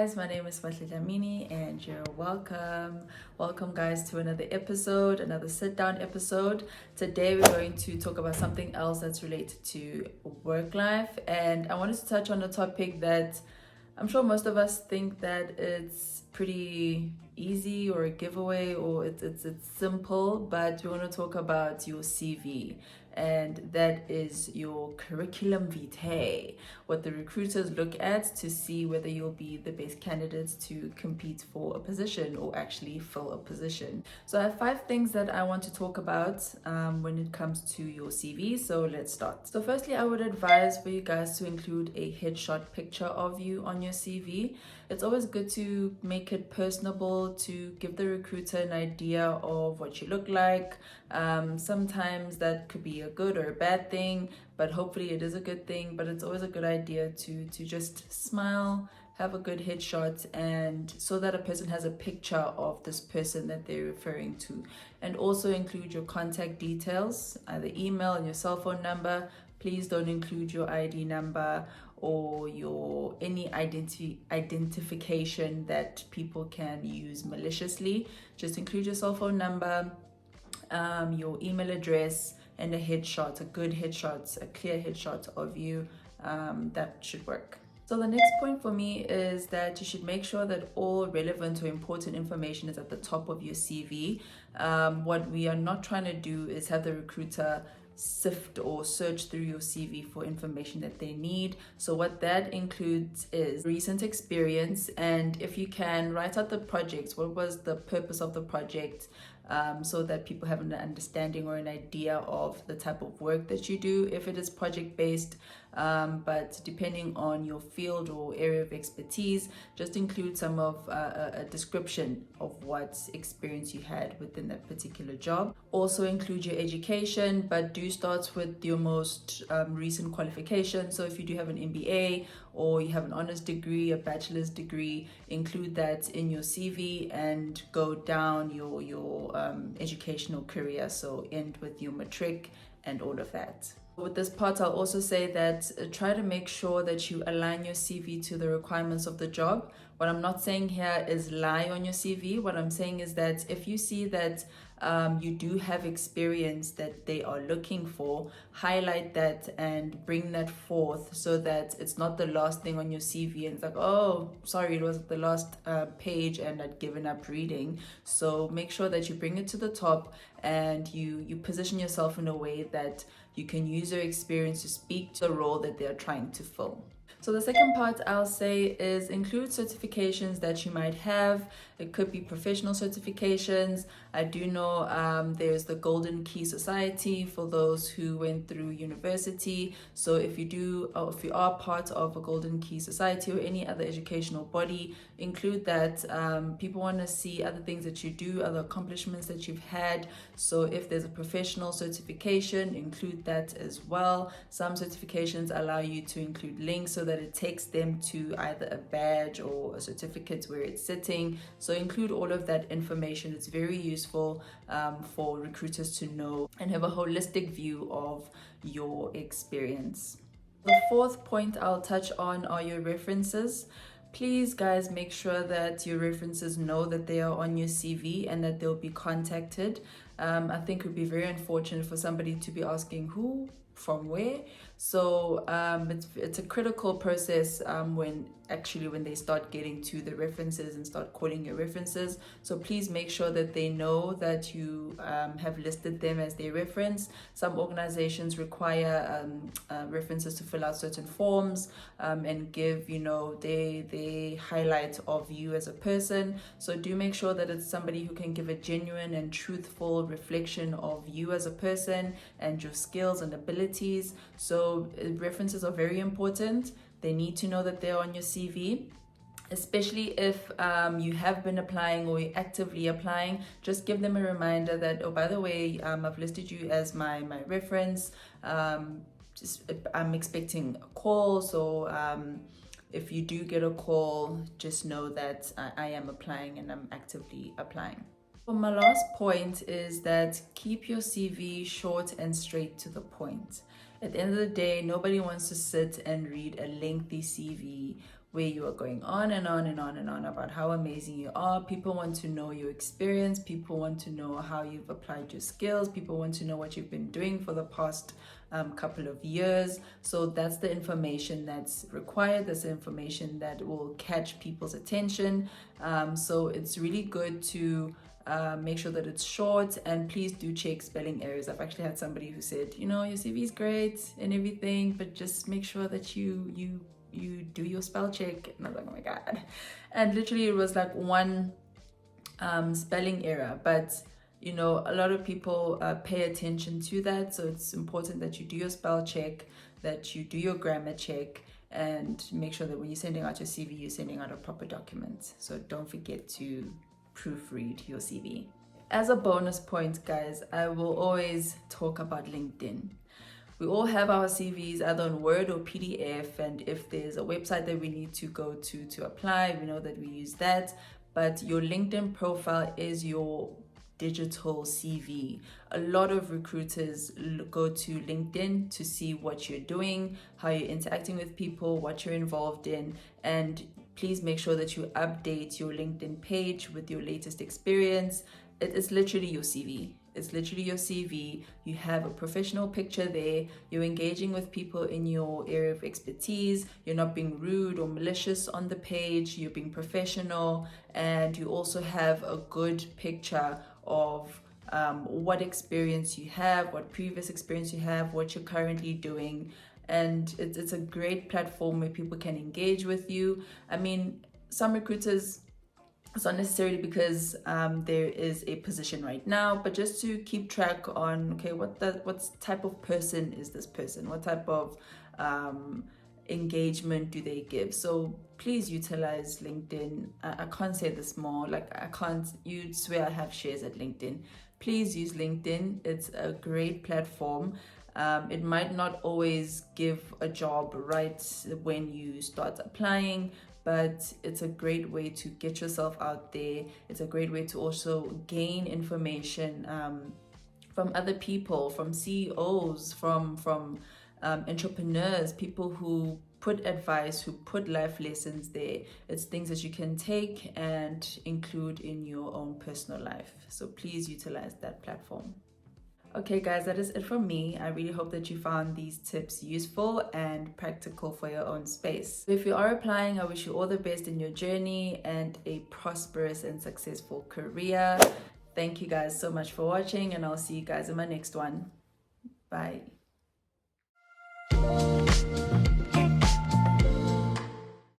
guys, my name is Matle Dlamini and you're welcome. Welcome guys to another episode, another sit down episode. Today we're going to talk about something else that's related to work life, and I wanted to touch on a topic that I'm sure most of us think that it's pretty easy or a giveaway or it's simple, but we want to talk about your CV, and that is your curriculum vitae, what the recruiters look at to see whether you'll be the best candidate to compete for a position or actually fill a position. So I have 5 things that I want to talk about when it comes to your CV. So let's start. So firstly, I would advise for you guys to include a headshot picture of you on your CV. It's always good to make it personable, to give the recruiter an idea of what you look like. Sometimes that could be a good or a bad thing, but hopefully it is a good thing. But it's always a good idea to just smile, have a good headshot, and so that a person has a picture of this person that they're referring to. And also include your contact details, either email and your cell phone number. Please don't include your ID number or your any identification that people can use maliciously. Just include your cell phone number, your email address, and a headshot, a good headshot, a clear headshot of you. That should work. So the next point for me is that you should make sure that all relevant or important information is at the top of your CV. What we are not trying to do is have the recruiter sift or search through your CV for information that they need. So what that includes is recent experience, and if you can, write out the projects. What was the purpose of the project? So that people have an understanding or an idea of the type of work that you do, if it is project based. But depending on your field or area of expertise, just include some of a description of what experience you had within that particular job. Also include your education, but do start with your most recent qualification. So if you do have an MBA or you have an honors degree, a bachelor's degree, include that in your CV and go down your educational career. So end with your matric and all of that. With this part, I'll also say that try to make sure that you align your CV to the requirements of the job. What I'm not saying here is lie on your CV. What I'm saying is that if you see that you do have experience that they are looking for, highlight that and bring that forth so that it's not the last thing on your CV and it's like, oh, sorry, it was the last page and I'd given up reading. So make sure that you bring it to the top and you position yourself in a way that you can use your experience to speak to the role that they're trying to fill. So the second part I'll say is include certifications that you might have. It could be professional certifications. I do know there's the Golden Key Society for those who went through university. So if you are part of a Golden Key Society or any other educational body, include that. People want to see other things that you do, other accomplishments that you've had. So if there's a professional certification, include that as well. Some certifications allow you to include links so that it takes them to either a badge or a certificate where it's sitting. So include all of that information. It's very useful for recruiters to know and have a holistic view of your experience. The fourth point I'll touch on are your references. Please, guys, make sure that your references know that they are on your CV and that they'll be contacted. I think it would be very unfortunate for somebody to be asking who, from where. So it's a critical process when they start getting to the references and start calling your references. So please make sure that they know that you have listed them as their reference. Some organizations require references to fill out certain forms and give they highlight of you as a person. So do make sure that it's somebody who can give a genuine and truthful reflection of you as a person and your skills and abilities. So references are very important. They need to know that they're on your CV, especially if you have been applying or you're actively applying. Just give them a reminder that, oh, by the way, I've listed you as my reference. I'm expecting a call. So if you do get a call, just know that I am applying and I'm actively applying. Well, my last point is that keep your CV short and straight to the point. At the end of the day, nobody wants to sit and read a lengthy CV where you are going on and on and on and on about how amazing you are. People want to know your experience. People want to know how you've applied your skills. People want to know what you've been doing for the past couple of years. So that's the information that's required. That's the information that will catch people's attention. So it's really good to make sure that it's short, and please do check spelling errors. I've actually had somebody who said, you know, your CV is great and everything, but just make sure that you do your spell check. And I was like, oh my god. And literally it was like one spelling error, but you know, a lot of people pay attention to that. So it's important that you do your spell check, that you do your grammar check, and make sure that when you're sending out your CV, you're sending out a proper document. So don't forget to proofread your CV. As a bonus point, guys, I will always talk about LinkedIn. We all have our CVs either on Word or PDF, and if there's a website that we need to go to apply, we know that we use that. But your LinkedIn profile is your digital CV. A lot of recruiters go to LinkedIn to see what you're doing, how you're interacting with people, what you're involved in, and please make sure that you update your LinkedIn page with your latest experience. It is literally your CV. It's literally your CV. You have a professional picture there. You're engaging with people in your area of expertise. You're not being rude or malicious on the page. You're being professional, and you also have a good picture of what experience you have, what previous experience you have, what you're currently doing. And it's a great platform where people can engage with you. I mean, some recruiters, it's not necessarily because there is a position right now, but just to keep track on, okay, what type of person is this person? What type of engagement do they give? So please utilize LinkedIn. I can't say this more, like you'd swear I have shares at LinkedIn. Please use LinkedIn. It's a great platform. It might not always give a job right when you start applying, but it's a great way to get yourself out there. It's a great way to also gain information from other people, from CEOs, from entrepreneurs, people who put advice, who put life lessons there. It's things that you can take and include in your own personal life. So please utilize that platform. Okay guys, that is it from me. I really hope that you found these tips useful and practical for your own space. If you are applying, I wish you all the best in your journey and a prosperous and successful career. Thank you guys so much for watching, and I'll see you guys in my next one. Bye.